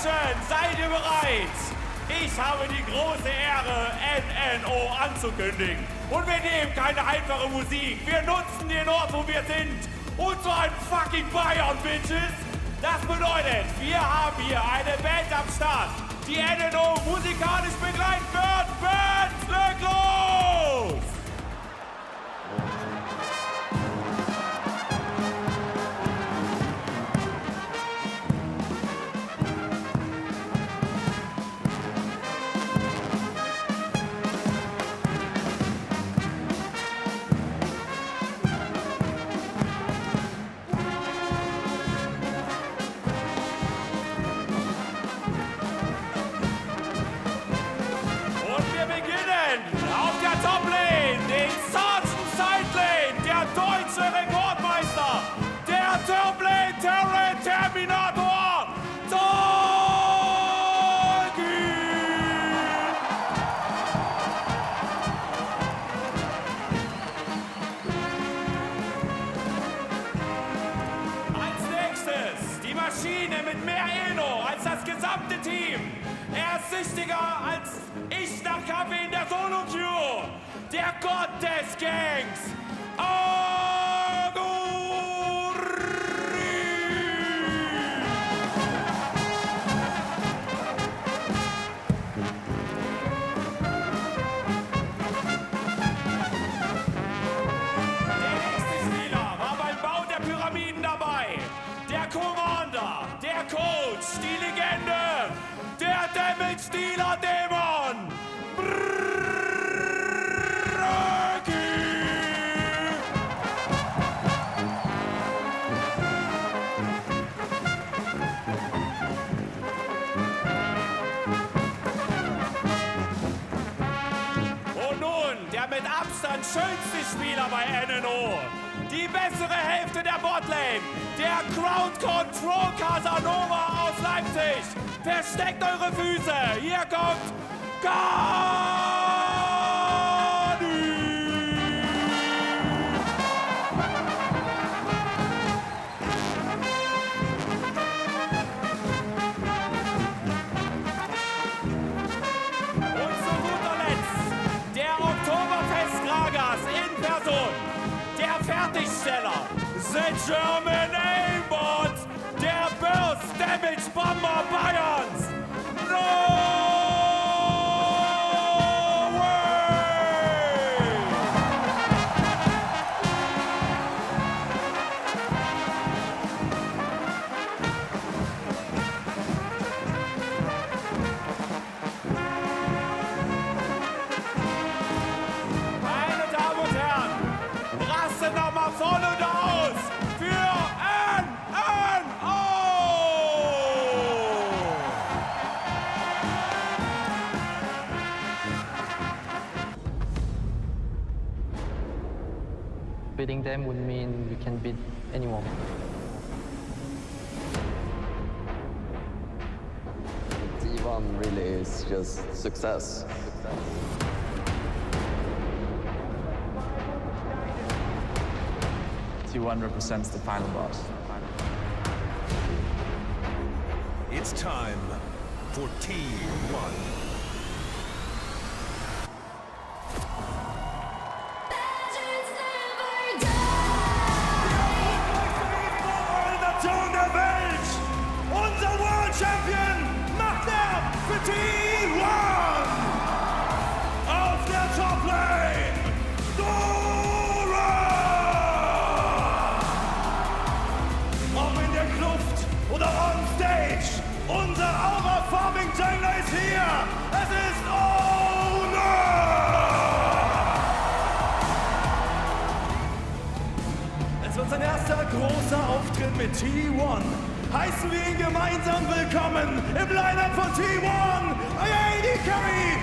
Menschen, seid ihr bereit? Ich habe die große Ehre, NNO anzukündigen. Und wir nehmen keine einfache Musik. Wir nutzen den Ort, wo wir sind. Und zwar ein fucking Bayern, Bitches. Das bedeutet, wir haben hier eine Band am Start, die NNO musikalisch begleiten wird. Band, leg los! Terminator! Als nächstes die Maschine mit mehr Eno als das gesamte Team. Er ist süchtiger als ich nach Kaffee in der Solo-Queue. Der Gott des Gangs. Der Coach, die Legende, der Damage-Dealer-Dämon, Und nun der mit Abstand schönste Spieler bei NNO. Die bessere Hälfte der Botlane, der Crowd Control Casanova aus Leipzig. Versteckt eure Füße, hier kommt Gani! Und zu guter Letzt der Oktoberfest-Kragas in Person. Der Fertigsteller, The German Aimbot, der Burst Damage Bomber Bayerns. No way! Meine Damen und Herren, rastet nochmal voll und aus für NNO! Beating them would mean we can beat anyone. T1 really is just success. T1 represents the final boss. It's time for T1. Nation der Welt! Unser World Champion macht er für T1! Auf der Toplane! Ob in der Kluft oder on stage, unser Aura-Farming Jungler ist hier! Es ist Es wird sein erster großer Auftritt mit T1. Heißen wir ihn gemeinsam willkommen im Line-Up von T1, AD Carry,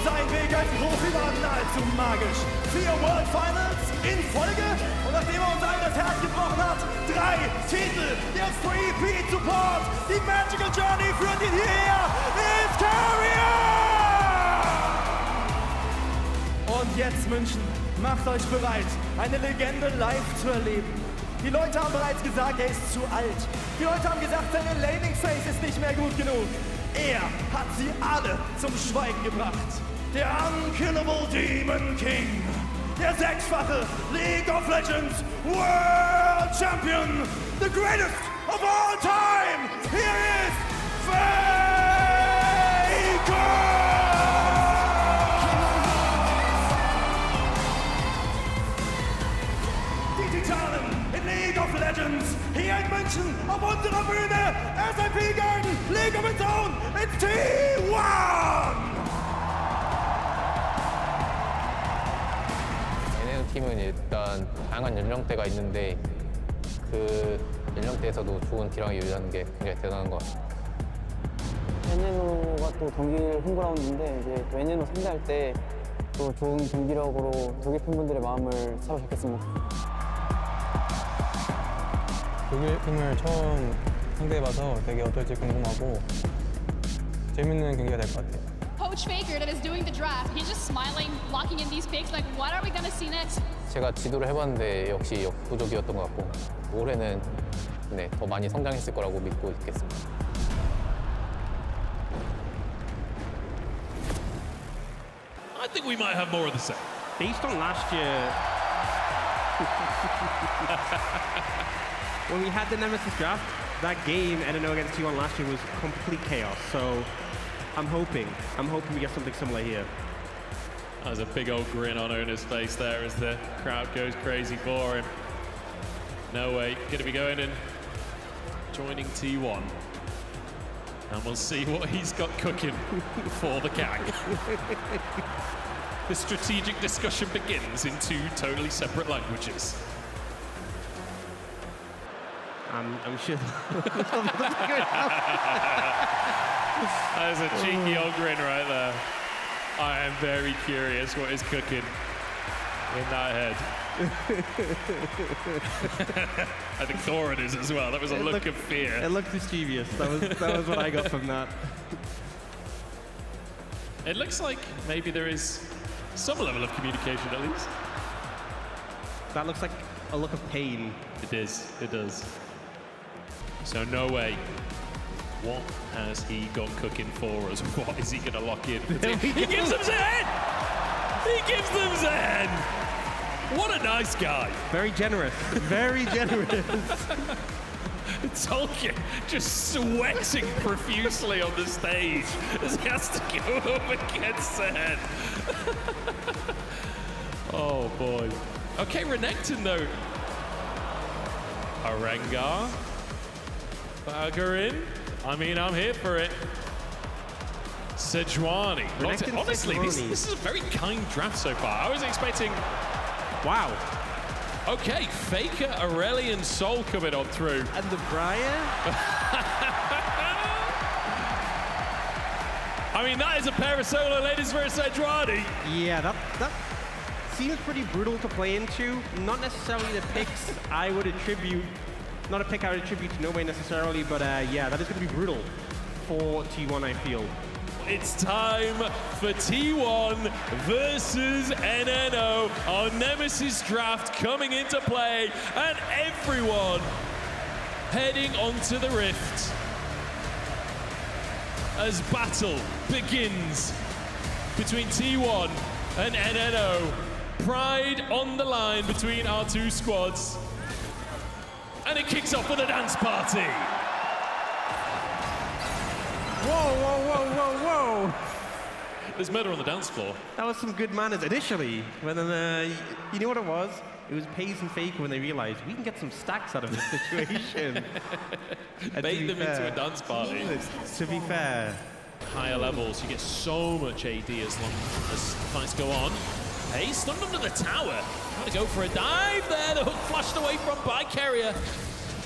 Sein Weg als Profi war nahezu magisch. 4 World Finals in Folge und nachdem er uns allen das Herz gebrochen hat, 3 Titel, jetzt 3 Repeat Support, die Magical Journey führt ihn hierher ins Carrier! Und jetzt, München, macht euch bereit, eine Legende live zu erleben. Die Leute haben bereits gesagt, er ist zu alt. Die Leute haben gesagt, seine Laning Phase ist nicht mehr gut genug. Er hat sie alle zum Schweigen gebracht. Der Unkillable Demon King. Der sechsfache League of Legends World Champion. The greatest of all time. Here is Faker! League of Legends, hier in München, auf unserer Bühne, SAP gegen League of its Own, it's T1! NNO 팀은 일단 다양한 연령대가 있는데 그 연령대에서도 좋은 딜왕을 유지하는 게 굉장히 대단한 것 같아요. NNO가 또 독일 홈그라운드인데 이제 또 NNO 상대할 때 또 좋은 경기력으로 독일 팬분들의 마음을 사로잡겠습니다. 독일 팀을 처음 상대해봐서 되게 어떨지 궁금하고 재밌는 경기가 될 것 같아요. Coach Faker that is doing the draft, he's just smiling, locking in these picks. Like, what are we gonna see next? 제가 지도를 해봤는데 역시 역부족이었던 것 같고 올해는 네, 더 많이 성장했을 거라고 믿고 있겠습니다. I think we might have more of the same. Based on last year, when we had the Nemesis draft, that game, NNO against T1 last year was complete chaos. So I'm hoping we get something similar here. There's a big old grin on Owner's face there as the crowd goes crazy for him. No way, going to be going and joining T1. And we'll see what he's got cooking for the gang. The strategic discussion begins in two totally separate languages. I'm sure. There's a cheeky old grin right there. I am very curious what is cooking in that head. I think Thorin is as well. That was a look of fear. It looked mischievous. That was what I got from that. It looks like maybe there is some level of communication at least. That looks like a look of pain. It is, it does. So no way. What has he got cooking for us? What is he going to lock in? He gives them Zen! He gives them Zen! What a nice guy. Very generous. Very generous. Tolkien just sweating profusely on the stage as he has to go up against Zen. Oh boy. Okay, Renekton though. Arengar. Bagarin. I mean, I'm here for it. Sejuani. Honestly, this is a very kind draft so far. I was expecting... Wow. Okay, Faker, Aurelion, Sol coming on through. And the Briar? I mean, that is a pair of solo ladies for a Sejuani. Yeah, that seems pretty brutal to play into. Not necessarily the picks I would attribute, not a pick I would attribute to No Way necessarily, but yeah, that is going to be brutal for T1, I feel. It's time for T1 versus NNO. Our Nemesis draft coming into play, and everyone heading onto the Rift as battle begins between T1 and NNO. Pride on the line between our two squads. And it kicks off with a dance party. Whoa, whoa, whoa, whoa, whoa. There's murder on the dance floor. That was some good manners initially. But then, you know what it was? It was Pace and Faker when they realized we can get some stacks out of this situation. Bait them into a dance party. To be fair. Higher levels, you get so much AD as long as fights go on. Pace stunned under the tower. Trying to go for a dive there. The hook flashed away from by Carrier.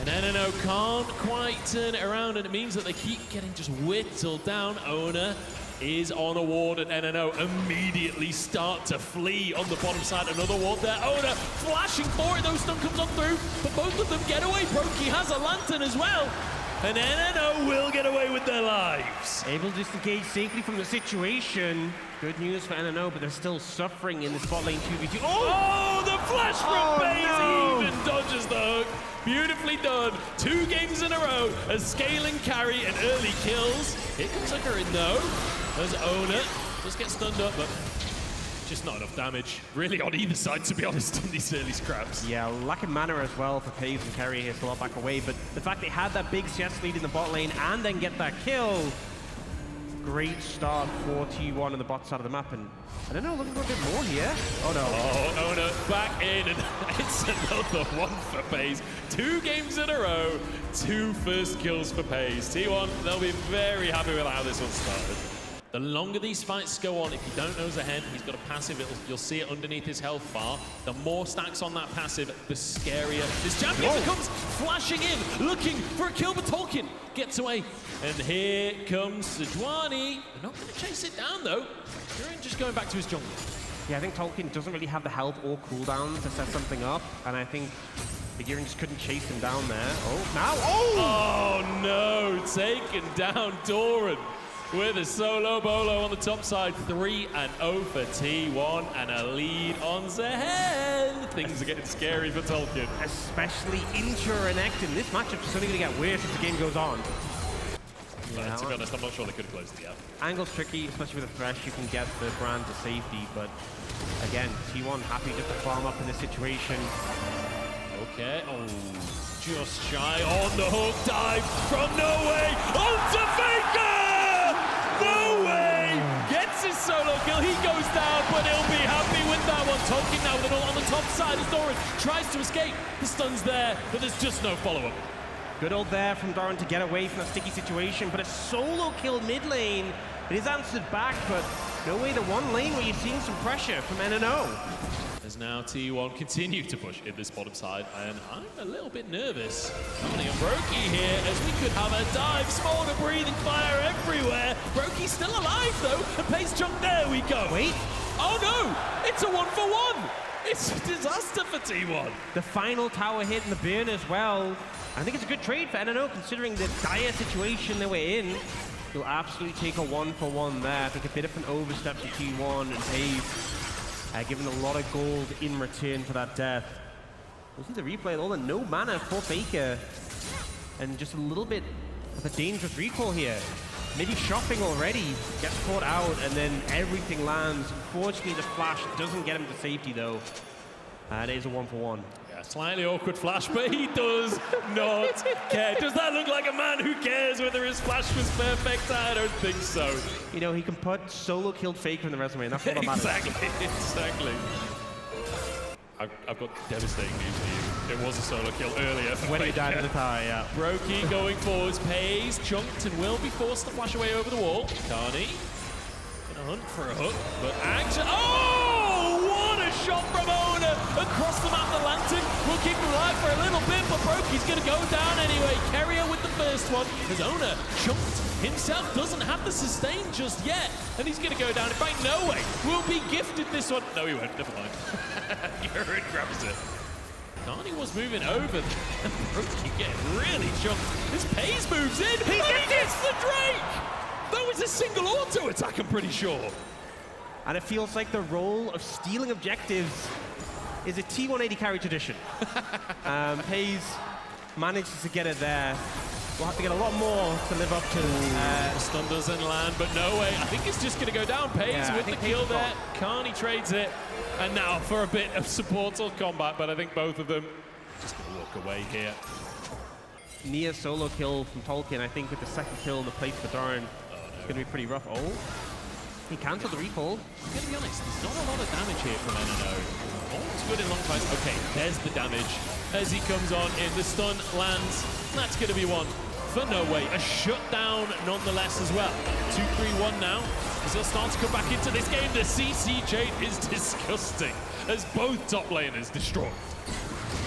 And NNO can't quite turn it around, and it means that they keep getting just whittled down. Owner is on a ward, and NNO immediately start to flee on the bottom side. Another ward there. Owner flashing for it, though. Stun comes on through, but both of them get away. Brokey has a lantern as well. And NNO will get away with their lives. Able to disengage safely from the situation. good news for NNO, but they're still suffering in the spot lane 2v2. Oh, the flash from FaZe no! even dodges the hook. Beautifully done. 2 games in a row. A scaling carry and early kills. Here comes Zucker in though. There's Owner. Just get stunned up, but just not enough damage. Really on either side, to be honest, on these early scraps. Yeah, lack of mana as well for FaZe and Carry here to a lot back away, but the fact they had that big CS lead in the bot lane and then get that kill, great start for T1 on the bot side of the map, and I don't know, looking for a bit more here. Oh no. Oh, Owner back in, and it's another one for FaZe. 2 games in a row, 2 first kills for FaZe. T1, they'll be very happy with how this one started. The longer these fights go on, if you don't know Zahen, he's got a passive, you'll see it underneath his health bar. The more stacks on that passive, the scarier this champion becomes. Flashing in, looking for a kill, but Tolkien gets away. And here comes Sejuani. They're not going to chase it down, though. Durin just going back to his jungle. Yeah, I think Tolkien doesn't really have the health or cooldown to set something up, and I think Girin just couldn't chase him down there. Oh, now, Oh no, taken down Doran. With a solo bolo on the top side, 3-0 for T1 and a lead on Zahen. Things are getting scary for Tolkien. Especially Intra and Ekton. This matchup is only going to get worse as the game goes on. Yeah, to be honest, I'm not sure they could have closed the gap. Angle's tricky, especially with a Thresh. You can get the brand to safety, but again, T1 happy just to farm up in this situation. Okay, just shy on the hook, dive from nowhere onto Faker! No way! Gets his solo kill, he goes down, but he'll be happy with that one. Tolkien now with it all on the top side as Doran tries to escape. The stun's there, but there's just no follow-up. Good old there from Doran to get away from that sticky situation, but a solo kill mid lane. It is answered back, but no way the one lane where you're seeing some pressure from NNO. As now T1 continue to push in this bottom side, and I'm a little bit nervous. Coming on Brokey here, as we could have a dive, smolder breathing fire everywhere. Brokey's still alive though, and Pace jump, there we go. Wait. Oh no, it's a 1-for-1. It's a disaster for T1. The final tower hit and the burn as well. I think it's a good trade for NNO considering the dire situation they were in. He'll absolutely take a 1-for-1 there. I think a bit of an overstep to T1 and Pace. Given a lot of gold in return for that death. We'll see the replay, all the no mana for Faker. And just a little bit of a dangerous recall here. Maybe shopping already, gets caught out, and then everything lands. Unfortunately, the flash doesn't get him to safety though. And it is a 1-for-1. Yeah, slightly awkward flash, but he does not care. Does that look like a man who cares whether his flash was perfect? I don't think so. You know, he can put solo killed Faker in the resume, and that's what matters. Exactly. I've got devastating news for you. It was a solo kill earlier. When he died in the tower, yeah. Brokey going forwards, Pays, chunked, and will be forced to flash away over the wall. Carney gonna hunt for a hook, but action. Oh, what a shot from Owner across the map. The lantern will keep him alive for a little bit, but Brokey's gonna go down anyway. Carrier with the first one, as Owner chunked himself, doesn't have the sustain just yet, and he's gonna go down. In fact, no way, will be gifted this one. No, he won't, never mind. Gehöre grabs it. Carney was moving over, and Brokey getting really chunked. His Pays moves in, he gets the Drake! That was a single auto attack, I'm pretty sure. And it feels like the role of stealing objectives is a T180 carry tradition. Pays manages to get it there. We'll have to get a lot more to live up to. The stun doesn't land, but no way. I think it's just going to go down. Pays with the kill there. Carney trades it. And now for a bit of support or combat, but I think both of them just going to walk away here. Near solo kill from Tolkien, I think with the second kill in the place for Doran. It's going to be pretty rough. Oh, he cancelled the recall. I'm going to be honest, there's not a lot of damage here from NNO. All's good in long fights. Okay, there's the damage as he comes on in. The stun lands. That's going to be one for No Way. A shutdown nonetheless as well. 2-3-1 now as he'll start to come back into this game. The CC chain is disgusting as both top laners destroyed.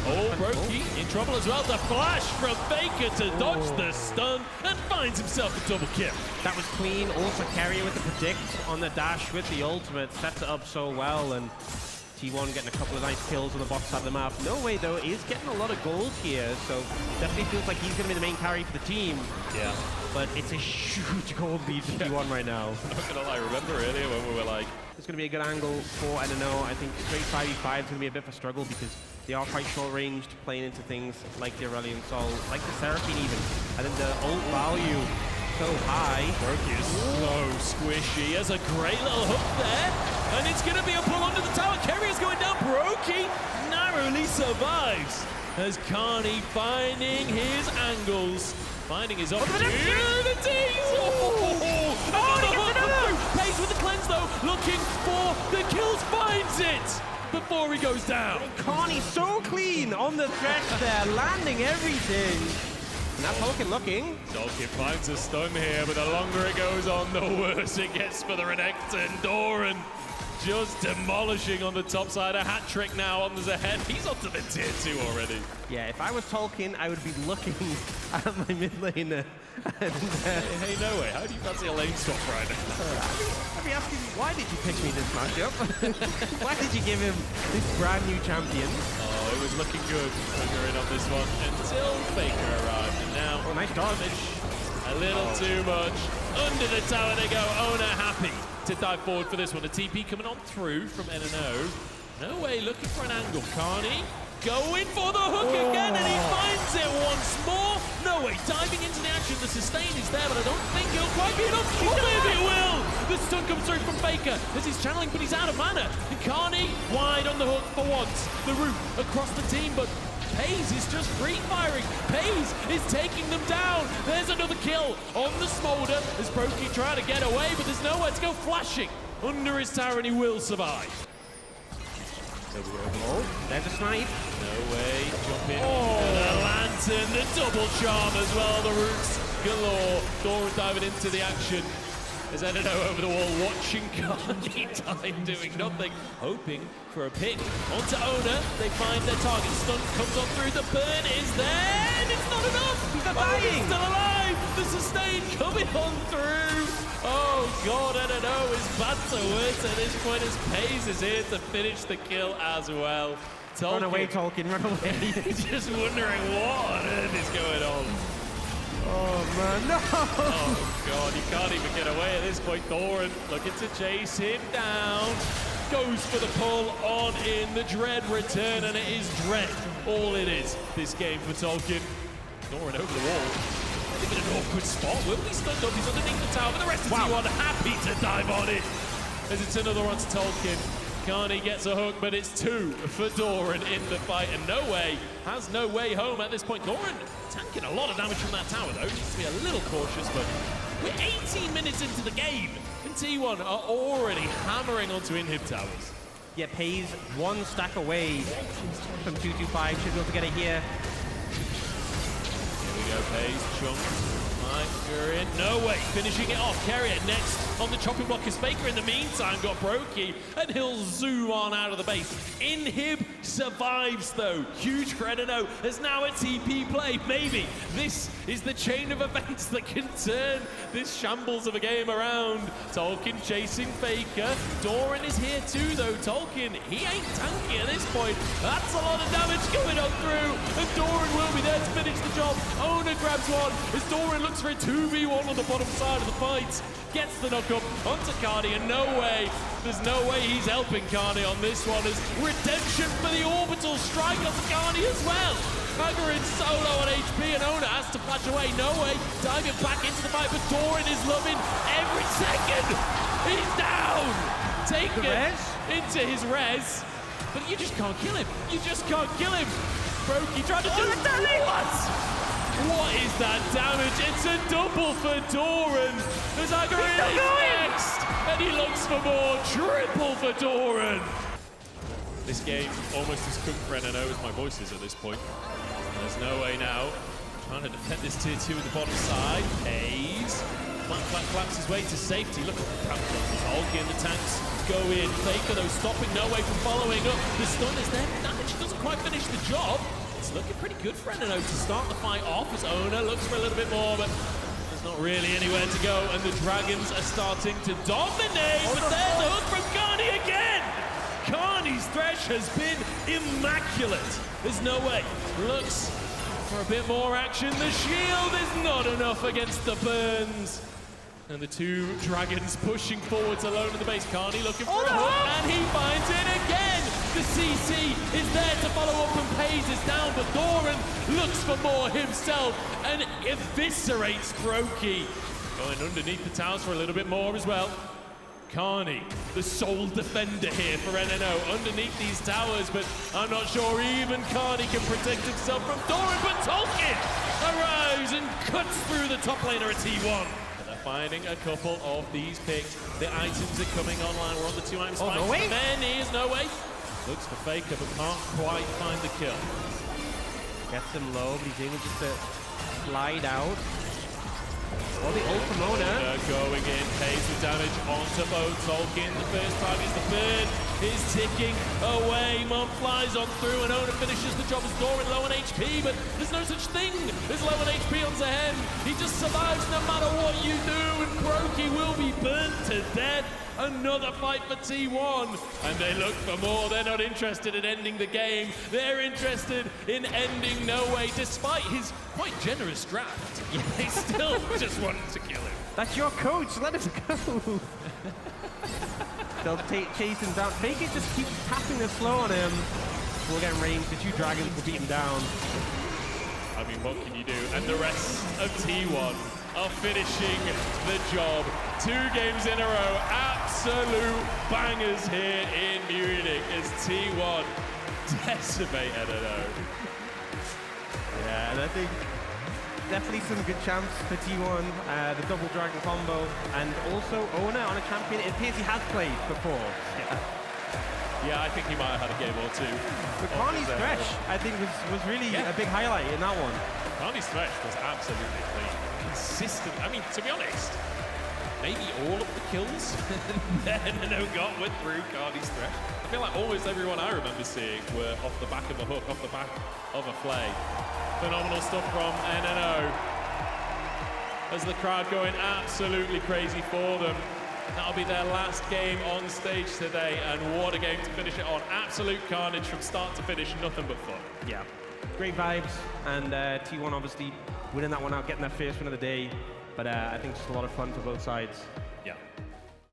Oh, Brokey in trouble as well. The flash from Faker to dodge the stun and finds himself a double kill. That was clean. Also Carrier with the predict on the dash with the ultimate. Sets it up so well, and T1 getting a couple of nice kills on the bot side of the map. No Way, though, is getting a lot of gold here, so definitely feels like he's going to be the main carry for the team. Yeah. But it's a huge gold lead for T1 right now. I'm not gonna lie, remember earlier when we were like... It's going to be a good angle for NNO. I think straight 5v5 is going to be a bit of a struggle because they are quite short-ranged, playing into things like the Aurelion Sol, like the Seraphine even. I think the ult value so high. Brokey is so squishy. Has a great little hook there. And it's going to be a pull under the tower. Kerry is going down. Brokey narrowly survives as Carney finding his angles. Finding his opportunities. Pace with the cleanse though. Looking for the kills. Finds it before he goes down. Carney so clean on the thresh there. Landing everything. And that's Tolkien looking. Tolkien finds a stun here, but the longer it goes on, the worse it gets for the Renekton. Doran just demolishing on the top side. A hat trick now on the Zahed. He's up to the tier 2 already. Yeah, if I was Tolkien, I would be looking at my mid laner. Hey, no way. How do you fancy a lane swap right now? I'd be asking, why did you pick me this matchup? Why did you give him this brand new champion? Oh, it was looking good when we were in on this one until Faker arrived. And now, nice dodge. A little too much. Under the tower they go. Owner happy to dive forward for this one. A TP coming on through from NNO. No Way looking for an angle. Carney going for the hook again, and he finds it once more. No Way diving into the action. The sustain is there, but I don't think it'll quite be enough. Oh, maybe it will. The stun comes through from Faker as he's channeling, but he's out of mana. And Carney wide on the hook for once. The route across the team, but Paze is just free firing. Paze is taking them down. There's another kill on the Smolder as Brokey trying to get away, but there's nowhere to go. Flashing under his tower, and he will survive. There's a snipe. No Way jumping. The lantern, the double charm as well. The roots galore. Doran diving into the action. As NNO over the wall, watching Carney dive, doing nothing, hoping for a pick. Onto Owner, they find their target. Stun comes on through, the burn is there, and it's not enough! He's not dying! He's still alive! The sustain coming on through! Oh god, NNO is bad to worse at this point as Paze is here to finish the kill as well. Tolkien, run away, Tolkien, run away. He's just wondering what on earth is going on. Oh man, no! Oh god, he can't even get away at this point. Doran looking to chase him down. Goes for the pull on in the Dread return, and it is Dread. All it is this game for Tolkien. Doran over the wall. I think in an awkward spot. Will be stunned up. He's underneath the tower, but the rest of T1 happy to dive on it. As it's another one to Tolkien. Carney gets a hook, but it's 2 for Doran in the fight, and No Way has no way home at this point. Doran tanking a lot of damage from that tower, though. Needs to be a little cautious, but we're 18 minutes into the game, and T1 are already hammering onto inhib towers. Yeah, Paze one stack away from 225. Should be able to get it here. Here we go, Paze, chunked. You're in. No Way finishing it off. Carry it next on the chopping block is Faker. In the meantime, got Brokey, and he'll zoom on out of the base. Inhib survives though. Huge for NNO. There's now a TP play. Maybe this is the chain of events that can turn this shambles of a game around. Tolkien chasing Faker. Doran is here too though. Tolkien, he ain't tanky at this point. That's a lot of damage coming on through, and Doran will be there to finish the job. Owner grabs one as Doran looks for a 2v1 on the bottom side of the fight. Gets the knock up onto Carney, and No Way. There's no way he's helping Carney on this one as redemption for the orbital strike onto Carney as well. Agger in solo on HP, and Owner has to flash away. No Way diving back into the fight, but Doran is loving every second. He's down. Taken into his res, but you just can't kill him. You just can't kill him. Brokey trying to do what? What is that damage? It's a double for Doran. As Agger is next, and he looks for more. Triple for Doran. This game almost as cooked for NNO as my voice is at this point. There's No Way now. Trying to defend this tier 2 at the bottom side. Haze. Flaps his way to safety. Look at the Panther. Tolkien, the tanks go in. Faker though stopping No Way from following up. The stun is there. Damage doesn't quite finish the job. It's looking pretty good for NNO to start the fight off as Owner looks for a little bit more, but there's not really anywhere to go, and the Dragons are starting to dominate, but there's a hook from Carney again! Carney's Thresh has been immaculate. There's no way. Looks for a bit more action. The shield is not enough against the burns. And the two dragons pushing forwards alone in the base. Carney looking for a hook, and he finds it again. The CC is there to follow up and pays us down, but Doran looks for more himself and eviscerates Brokey. Going underneath the towers for a little bit more as well. Carney, the sole defender here for NNO, underneath these towers, but I'm not sure even Carney can protect himself from Doran, but Tolkien arrives and cuts through the top laner at T1. Finding a couple of these picks. The items are coming online. We're on the 2 item spikes. no way. Then is no way. Looks for Faker, but can't quite find the kill. Gets him low, but he's able just to slide out. Oh, the ult from Ona. Going in, pays the damage onto both. Tolkien, the first target is the bird, is ticking away. Mom flies on through, and Ona finishes the job as Doran low on HP, but there's no such thing as low on HP on Zahem. He just survives no matter what you do, and Brokey will be burnt to death. Another fight for T1, and they look for more. They're not interested in ending the game. They're interested in ending No Way, despite his quite generous draft. They still just want to kill him. That's your coach, let him go. They'll chase him down. Faker just keeps tapping the slow on him. We'll get range, the 2 dragons will beat him down. I mean, what can you do? And the rest of T1 are finishing the job. 2 games in a row, absolute bangers here in Munich as T1 decimate NNO. Yeah, and I think definitely some good champs for T1. The double dragon combo, and also Ona on a champion it appears he has played before. Yeah, I think he might have had a game or two. But Carney's Thresh, I think, was really a big highlight in that one. Carney's Thresh was absolutely consistent. I mean, to be honest, maybe all of the kills NNO got went through Carney's Thresh. I feel like almost everyone I remember seeing were off the back of a hook, off the back of a flay. Phenomenal stuff from NNO. As the crowd going absolutely crazy for them. That'll be their last game on stage today, and what a game to finish it on. Absolute carnage from start to finish, nothing but fun. Yeah, great vibes, and T1 obviously winning that one out, getting their first win of the day, but I think just a lot of fun for both sides.